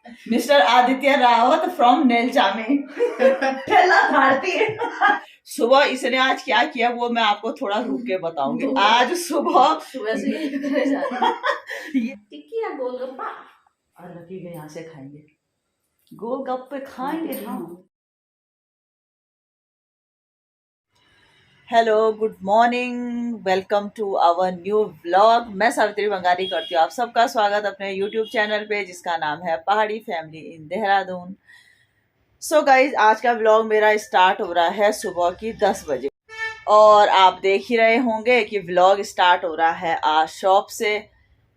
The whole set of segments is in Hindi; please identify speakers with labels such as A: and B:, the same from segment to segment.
A: मिस्टर आदित्य रावत फ्रॉम नेलचामी ठेला भारती। सुबह इसने आज क्या किया वो मैं आपको थोड़ा रुक के बताऊंगी। आज सुबह
B: सुबह से यही करे जा रहे हैं।
A: टिक्की या गोलगप्पा और रखी गए यहाँ से खाएंगे, गोलगप्पे खाएंगे हम। Hello, good morning, welcome to our new vlog. मैं सावित्री बंगाली करती हूँ आप सबका स्वागत अपने यूट्यूब चैनल पे जिसका नाम है पहाड़ी family in Dehradun. So guys, आज का व्लॉग मेरा स्टार्ट हो रहा है सुबह की 10 बजे और आप देख ही रहे होंगे कि व्लॉग स्टार्ट हो रहा है आज शॉप से।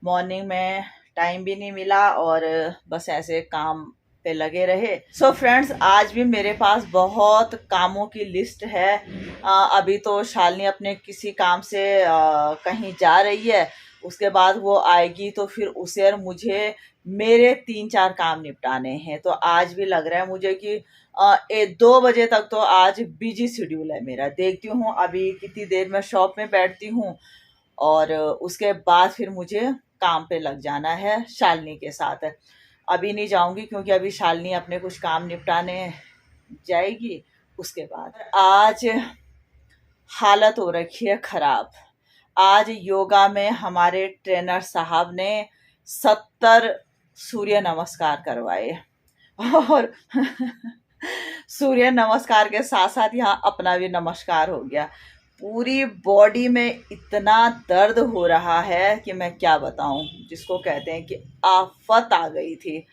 A: मॉर्निंग में टाइम भी नहीं मिला और बस ऐसे काम पे लगे रहे। सो फ्रेंड्स, आज भी मेरे पास बहुत कामों की लिस्ट है। अभी तो शालिनी अपने किसी काम से कहीं जा रही है, उसके बाद वो आएगी तो फिर उसे और मुझे मेरे 3-4 काम निपटाने हैं। तो आज भी लग रहा है मुझे कि 2 बजे तक तो आज बिजी शेड्यूल है मेरा। देखती हूँ अभी कितनी देर में शॉप में बैठती हूँ और उसके बाद फिर मुझे काम पे लग जाना है शालिनी के साथ। अभी नहीं जाऊंगी क्योंकि अभी शालिनी अपने कुछ काम निपटाने जाएगी। उसके बाद आज हालत हो रखी है खराब। आज योगा में हमारे ट्रेनर साहब ने 70 सूर्य नमस्कार करवाए और सूर्य नमस्कार के साथ साथ यहाँ अपना भी नमस्कार हो गया। पूरी बॉडी में इतना दर्द हो रहा है कि मैं क्या बताऊं, जिसको कहते हैं कि आफत आ गई थी।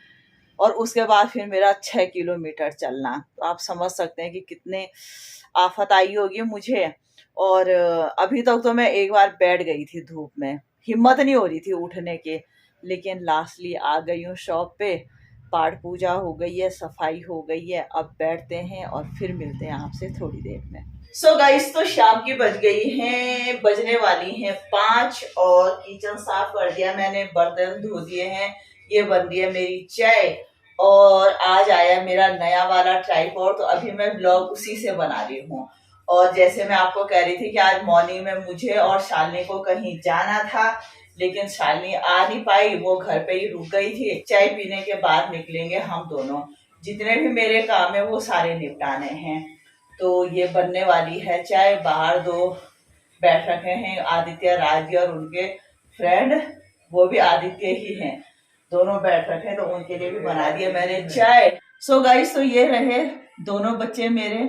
A: और उसके बाद फिर मेरा 6 किलोमीटर चलना, तो आप समझ सकते हैं कि कितने आफत आई होगी मुझे। और अभी तक तो मैं एक बार बैठ गई थी धूप में, हिम्मत नहीं हो रही थी उठने की, लेकिन लास्टली आ गई हूँ शॉप पे। पाठ पूजा हो गई है, सफाई हो गई है, अब बैठते हैं और फिर मिलते हैं आपसे थोड़ी देर में। सो गाइस, तो शाम की बजने वाली हैं 5 और किचन साफ कर दिया मैंने, बर्तन धो दिए हैं, ये बन रही है मेरी चाय। और आज आया मेरा नया वाला ट्राइपॉड, तो अभी मैं ब्लॉग उसी से बना रही हूँ। और जैसे मैं आपको कह रही थी कि आज मॉर्निंग में मुझे और शालिनी को कहीं जाना था, लेकिन शालिनी आ नहीं पाई, वो घर पे ही रुक गई थी। चाय पीने के बाद निकलेंगे हम दोनों। जितने भी मेरे काम है वो सारे निपटाने हैं। तो ये बनने वाली है चाय। बाहर दो बैठ रखे हैं, आदित्य राज और उनके फ्रेंड, वो भी आदित्य ही हैं, दोनों बैठ रखे हैं, तो उनके लिए भी बना दिया मैंने चाय। सो गाइस, तो ये रहे दोनों बच्चे मेरे।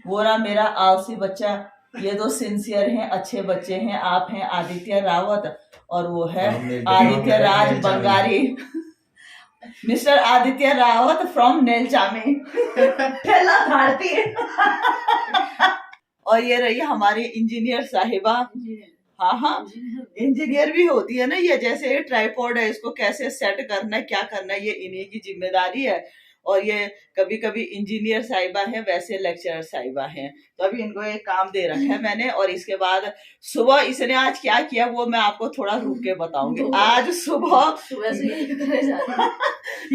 A: वो रहा मेरा आलसी बच्चा, ये दो सिंसियर हैं, अच्छे बच्चे हैं। आप हैं आदित्य रावत और वो है आदित्य राज बंगारी। मिस्टर आदित्य रावत फ्रॉम नेलचामी ठेला भारती। और ये रही हमारी इंजीनियर साहिबा। हाँ हाँ, इंजीनियर भी होती है ना ये। जैसे ये ट्राइपॉड है, इसको कैसे सेट करना है, क्या करना है, ये इन्हीं की जिम्मेदारी है। और ये कभी कभी इंजीनियर साहिबा है, वैसे लेक्चरर साहिबा है। तो अभी इनको एक काम दे रखा है मैंने। और इसके बाद सुबह इसने आज क्या किया वो मैं आपको थोड़ा रुक के बताऊंगी। आज सुबह
B: से यही करे जा रहे हैं।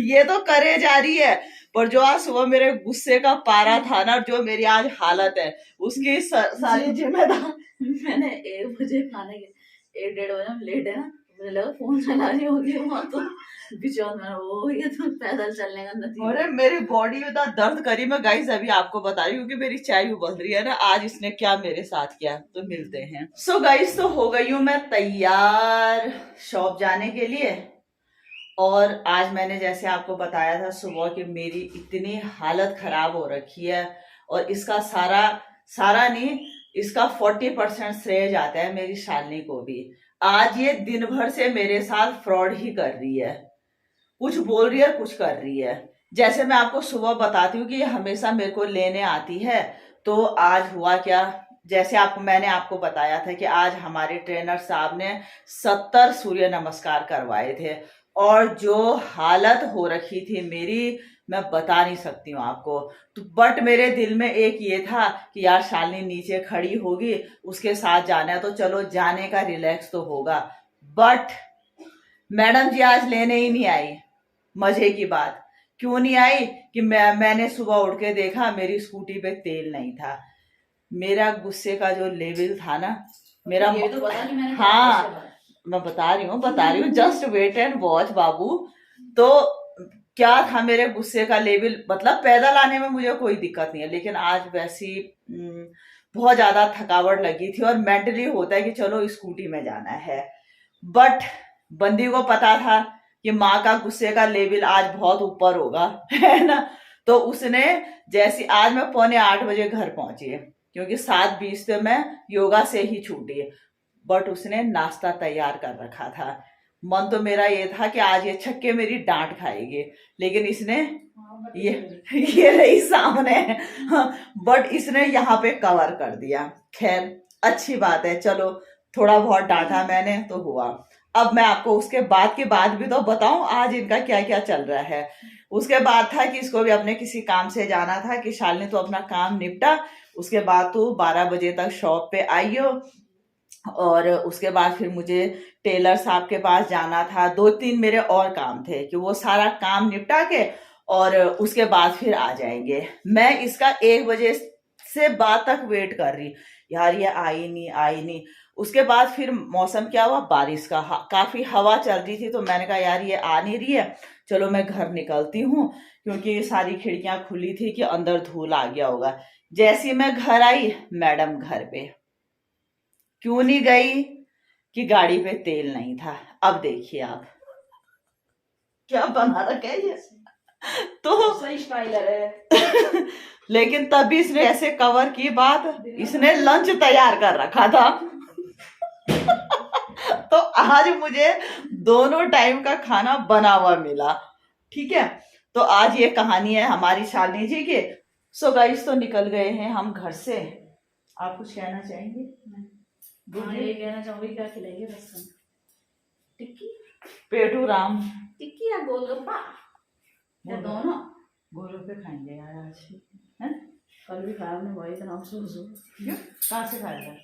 A: ये तो करे जा रही है, पर जो आज सुबह मेरे गुस्से का पारा था ना, जो मेरी आज हालत है, उसकी सारी जिम्मेदार
B: मैंने 1 बजे खाने के 1-1:30 बजे हम लेट है ना, मुझे लगा फोन चला रही होगी वहां, तो बिचौर में वो ये तो पैदल चलने का नतीजा।
A: अरे मेरी बॉडी में दर्द करी। मैं गाइस अभी आपको बता रही हूँ कि मेरी चाय उबल रही है ना। आज इसने क्या मेरे साथ किया, तो मिलते हैं। सो गाइस, तो हो गई हूँ मैं तैयार शॉप जाने के लिए। और आज मैंने जैसे आपको बताया था सुबह कि मेरी इतनी हालत खराब हो रखी है, और इसका सारा सारा नहीं, इसका 40% श्रेय जाता है मेरी शालिनी को भी। आज ये दिन भर से मेरे साथ फ्रॉड ही कर रही है, कुछ बोल रही है, कुछ कर रही है। जैसे मैं आपको सुबह बताती हूँ कि ये हमेशा मेरे को लेने आती है। तो आज हुआ क्या, जैसे मैंने आपको बताया था कि आज हमारे ट्रेनर साहब ने 70 सूर्य नमस्कार करवाए थे। और जो हालत हो रखी थी मेरी, मैं बता नहीं सकती हूँ आपको। तो बट मेरे दिल में एक ये था कि यार शालिनी नीचे खड़ी होगी, उसके साथ जाना है, तो चलो जाने का रिलैक्स तो होगा। बट मैडम जी आज लेने ही नहीं आई। मजे की बात क्यों नहीं आई कि मैंने सुबह उठ के देखा मेरी स्कूटी पे तेल नहीं था। मेरा गुस्से का जो लेवल था ना, मेरा
B: ये तो पता नहीं मैंने
A: हाँ, मैं बता रही हूँ जस्ट वेट एंड वॉच बाबू। तो क्या था मेरे गुस्से का लेवल, मतलब पैदल आने में मुझे कोई दिक्कत नहीं है, लेकिन आज वैसी बहुत ज्यादा थकावट लगी थी और मेंटली होता है कि चलो स्कूटी में जाना है, बट बंदी को पता था कि माँ का गुस्से का लेवल आज बहुत ऊपर होगा है ना। तो उसने जैसी, आज मैं 7:45 घर पहुंची है क्योंकि 7:20 पे मैं योगा से ही छूटी है, बट उसने नाश्ता तैयार कर रखा था। मन तो मेरा ये था कि आज ये छक्के मेरी डांट खाएगी, लेकिन इसने ये रही सामने, बट इसने यहाँ पे कवर कर दिया। खैर अच्छी बात है, चलो थोड़ा बहुत डांटा मैंने तो हुआ। अब मैं आपको उसके बाद की बात भी तो बताऊं आज इनका क्या क्या चल रहा है। उसके बाद था कि इसको भी अपने किसी काम से जाना था कि शालिनी तो अपना काम निपटा, उसके बाद तू 12 बजे तक शॉप पे आइयो, और उसके बाद फिर मुझे टेलर साहब के पास जाना था। 2-3 मेरे और काम थे कि वो सारा काम निपटा के और उसके बाद फिर आ जाएंगे। मैं इसका 1 बजे से बाद तक वेट कर रही, यार ये आई नहीं। उसके बाद फिर मौसम क्या हुआ, बारिश का, काफी हवा चल रही थी, तो मैंने कहा यार ये आ नहीं रही है, चलो मैं घर निकलती हूँ, क्योंकि सारी खिड़कियां खुली थी कि अंदर धूल आ गया होगा। जैसी मैं घर आई, मैडम घर पे। क्यों नहीं गई? कि गाड़ी पे तेल नहीं था। अब देखिए आप क्या बना रखा है ये, तो
B: सही स्टाइलर है।
A: लेकिन तभी इसने ऐसे कवर की बात, इसने लंच तैयार कर रखा था। तो आज मुझे दोनों टाइम का खाना बना हुआ मिला। ठीक है, तो आज ये कहानी है हमारी शालिनी जी की। सो गाइस, तो निकल गए हैं हम घर से। आप कुछ कहना चाहेंगे?
B: हाँ, ये कहना चाहूंगी, क्या खिलाइए बस हम? टिक्की,
A: पेटू राम,
B: टिक्की या गोलगप्पा या दोनों?
A: गोलगप्पे खाएंगे यार आज, है?
B: कल भी खाया हमने, वही इतना अफसोस हो।
A: क्यों? कहाँ से खाया था?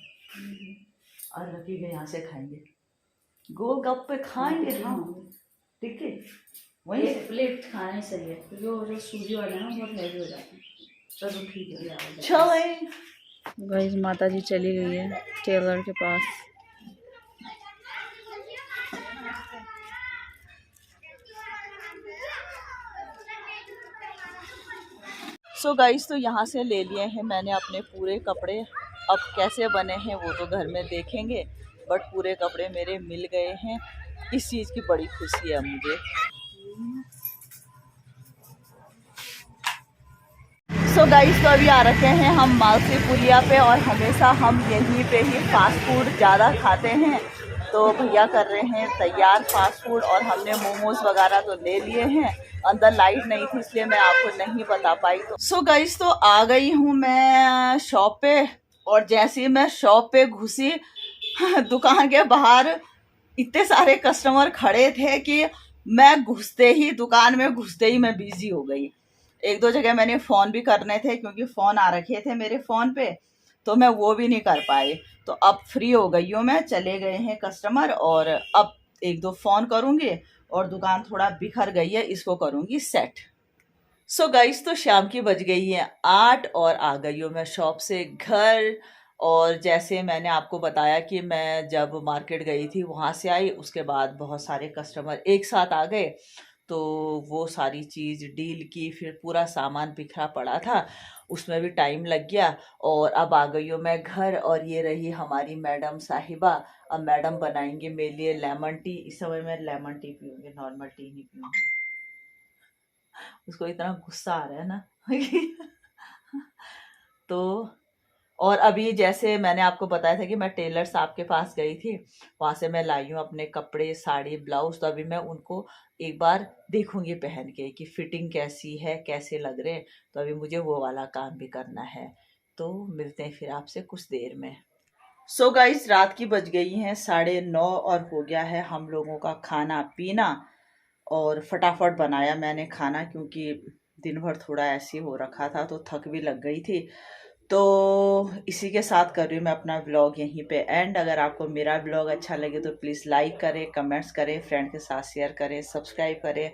A: आज रखी गए, यहाँ से खाएंगे गोलगप्पे, खाएंगे हम। टिक्की वही
B: एक प्लेट खाना ही सही है, क्योंकि वो जो सूजी वाले हैं ना बहुत हैवी हो जाते हैं।
A: चलो ठीक है, चलें।
B: गाइस, माता जी चली गई है टेलर के पास।
A: सो गाइस, तो यहाँ से ले लिए हैं मैंने अपने पूरे कपड़े। अब कैसे बने हैं वो तो घर में देखेंगे, बट पूरे कपड़े मेरे मिल गए हैं। इस चीज़ की बड़ी खुशी है मुझे। सो गाइस, तो अभी आ रखे हैं हम मालसी पुलिया पे, और हमेशा हम यहीं पे ही फास्ट फूड ज़्यादा खाते हैं। तो भैया कर रहे हैं तैयार फास्ट फूड, और हमने मोमोज वगैरह तो ले लिए हैं। अंदर लाइट नहीं थी इसलिए मैं आपको नहीं बता पाई। तो सो गाइस, तो आ गई हूँ मैं शॉप पे, और जैसे ही मैं शॉप पे घुसी, दुकान के बाहर इतने सारे कस्टमर खड़े थे कि मैं घुसते ही, दुकान में घुसते ही मैं बिजी हो गई। 1-2 जगह मैंने फ़ोन भी करने थे क्योंकि फ़ोन आ रखे थे मेरे फ़ोन पे, तो मैं वो भी नहीं कर पाई। तो अब फ्री हो गई हूँ मैं, चले गए हैं कस्टमर, और अब 1-2 फ़ोन करूँगी, और दुकान थोड़ा बिखर गई है, इसको करूँगी सेट। सो गाइस, तो शाम की बज गई है 8, और आ गई हूँ मैं शॉप से घर। और जैसे मैंने आपको बताया कि मैं जब मार्केट गई थी वहाँ से आई, उसके बाद बहुत सारे कस्टमर एक साथ आ गए, तो वो सारी चीज़ डील की, फिर पूरा सामान बिखरा पड़ा था, उसमें भी टाइम लग गया। और अब आ गई हूँ मैं घर, और ये रही हमारी मैडम साहिबा। अब मैडम बनाएंगे मेरे लिए लेमन टी। इस समय मैं लेमन टी पीऊँगी, नॉर्मल टी नहीं पीऊँगी। उसको इतना गुस्सा आ रहा है ना। तो और अभी जैसे मैंने आपको बताया था कि मैं टेलर साहब के पास गई थी, वहाँ से मैं लाई हूँ अपने कपड़े, साड़ी, ब्लाउज। तो अभी मैं उनको एक बार देखूंगी पहन के कि फिटिंग कैसी है, कैसे लग रहे हैं। तो अभी मुझे वो वाला काम भी करना है। तो मिलते हैं फिर आपसे कुछ देर में। सो गाइस, रात की बज गई हैं 9:30, और हो गया है हम लोगों का खाना पीना। और फटाफट बनाया मैंने खाना, क्योंकि दिन भर थोड़ा ऐसे हो रखा था, तो थक भी लग गई थी। तो इसी के साथ कर रही हूँ मैं अपना ब्लॉग यहीं पे एंड। अगर आपको मेरा ब्लॉग अच्छा लगे तो प्लीज़ लाइक करें, कमेंट्स करें, फ्रेंड के साथ शेयर करें, सब्सक्राइब करें,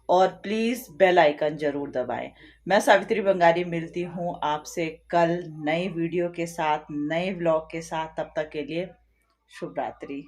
A: और प्लीज़ बेल आइकन ज़रूर दबाएं। मैं सावित्री बंगारी मिलती हूँ आपसे कल नई वीडियो के साथ, नए ब्लॉग के साथ। तब तक के लिए शुभ रात्रि।